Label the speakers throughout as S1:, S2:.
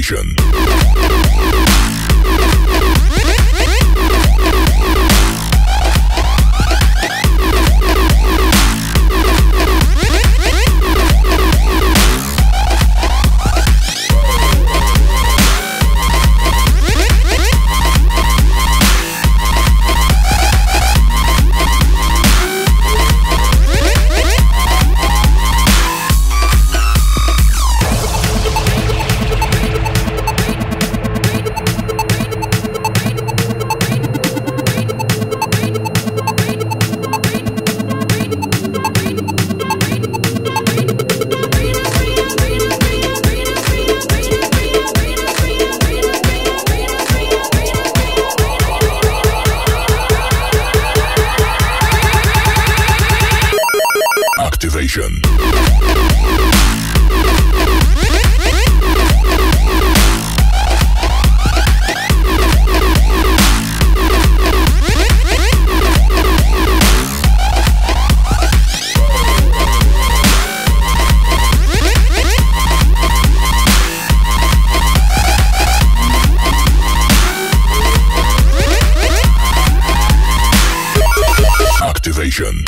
S1: Activation. Activation. Activation.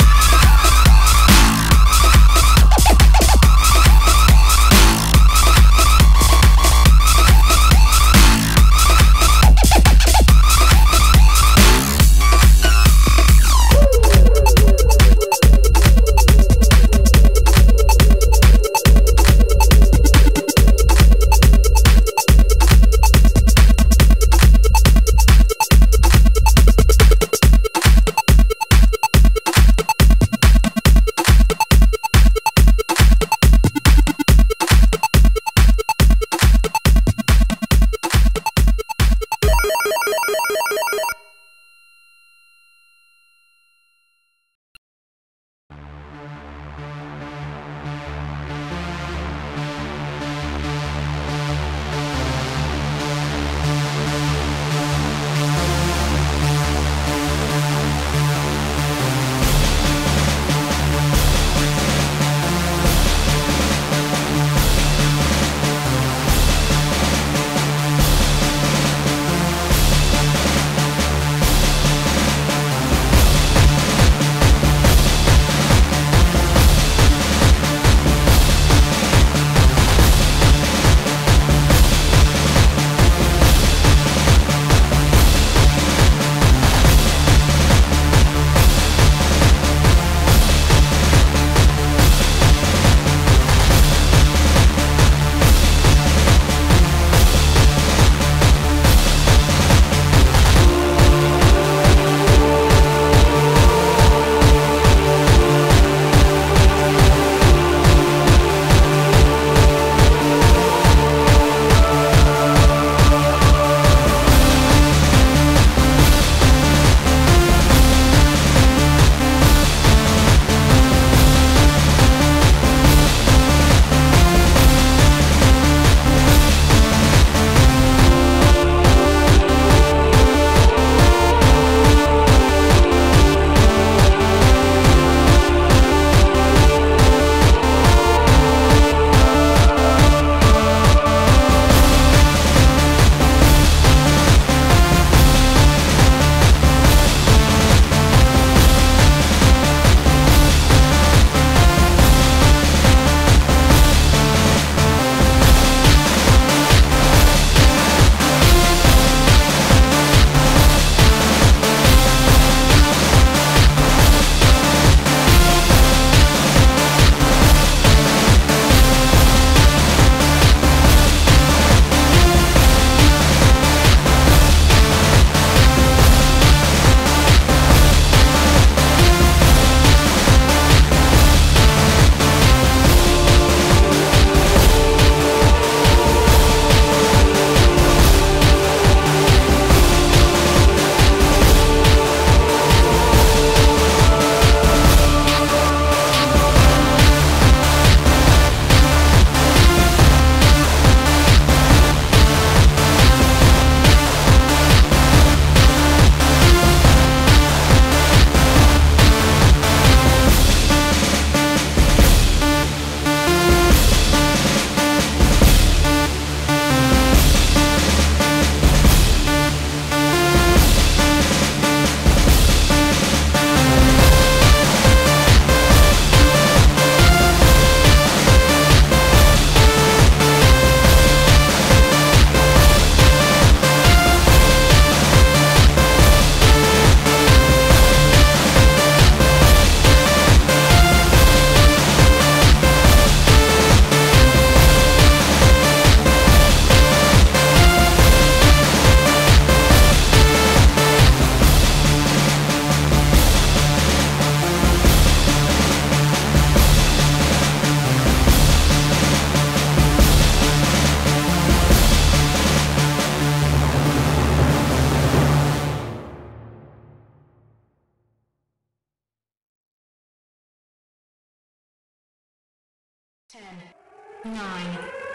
S2: 9,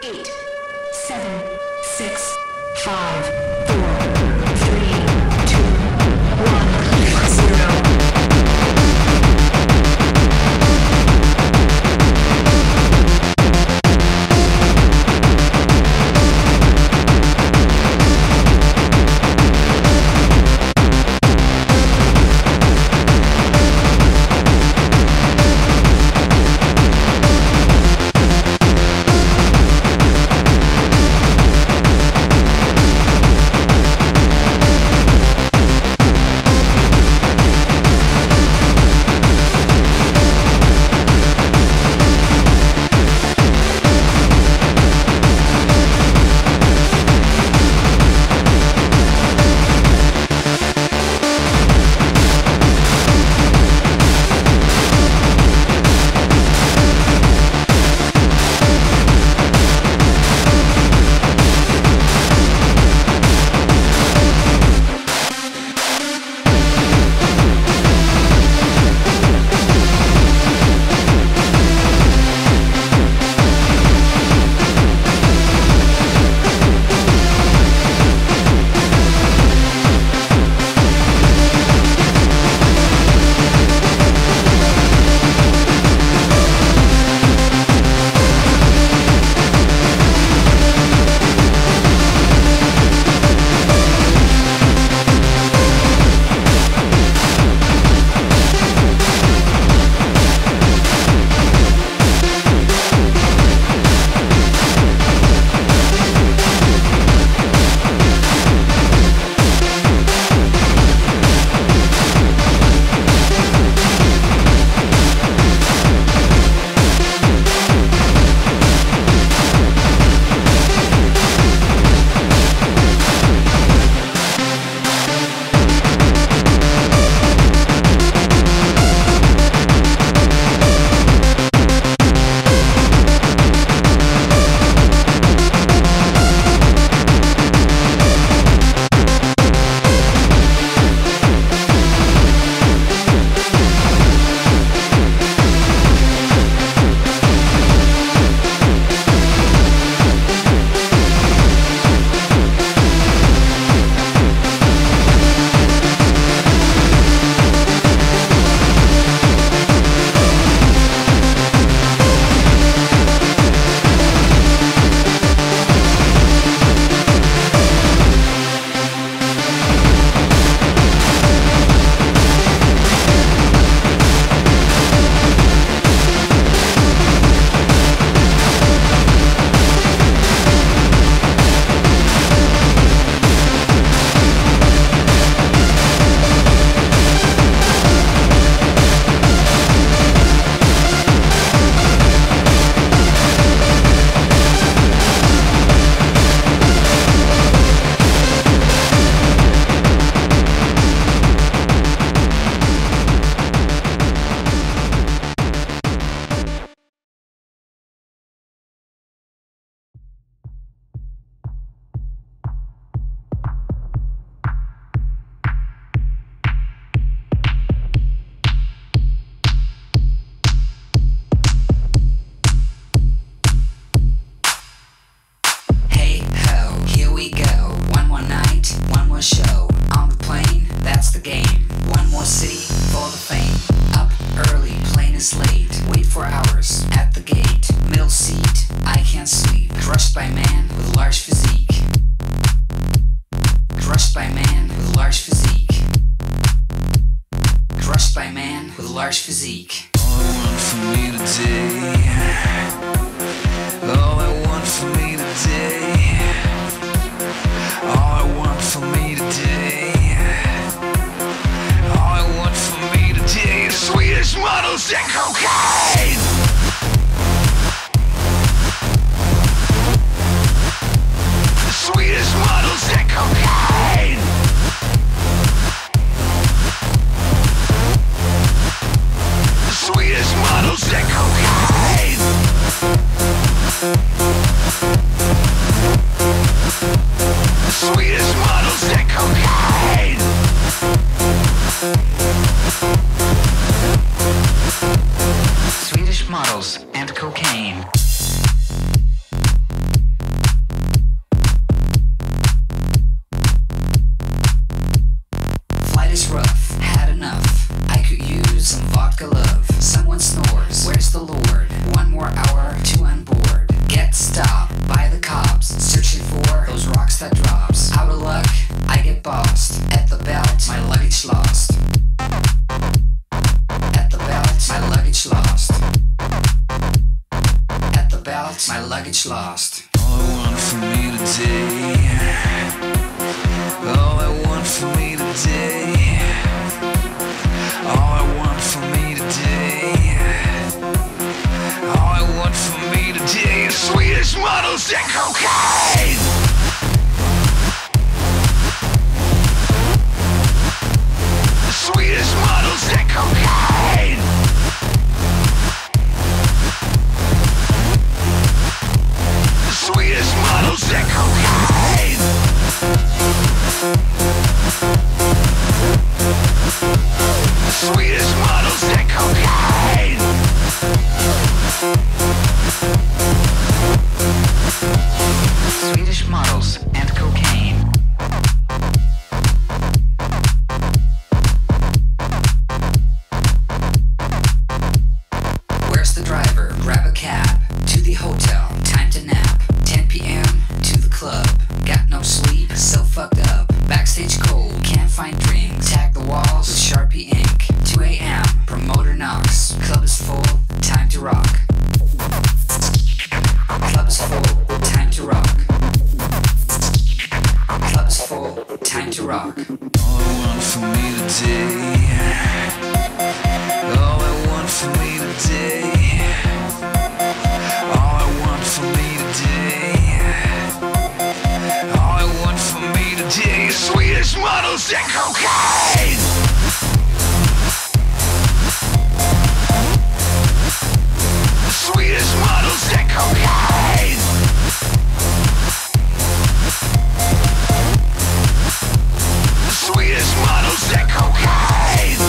S2: 8, 7, 6, 5, 4, 3, 2, 1, 0.
S3: Show on the plane, that's the game. One more city for the fame. Up early, plane is late. Wait for hours at the gate. Middle seat, I can't sleep. Crushed by man with a large physique. Crushed by man with a large physique. Crushed by man with a large physique.
S4: All I want for me today. All I want for me today. All I want for me today. All I want for me today is Swedish models and cocaine. Swedish models and cocaine. Swedish models and cocaine. Swedish models and cocaine.
S3: Swedish models and cocaine. out, my luggage lost.
S4: All I want for me today, all I want for me today, all I want for me today, all I want for me today is Swedish models and cocaine. Swedish models and cocaine. Swedish models and cocaine. Swedish models and cocaine. Swedish models and cocaine.
S3: Where's the driver? Grab a cab to the hotel. Time to nap. 10 p.m. to the club. Got no sleep, so fucked up. Backstage cold, can't find drinks. Tag the walls with Sharpie ink. 2 a.m. promoter knocks. Club is full, time to rock. Club is full, time to rock. Club is full, time to rock.
S4: All I want for me today, all I want for me today, all I want for me today, all I want for me today is Swedish models and cocaine. Swedish models and cocaine. Swedish models and cocaine.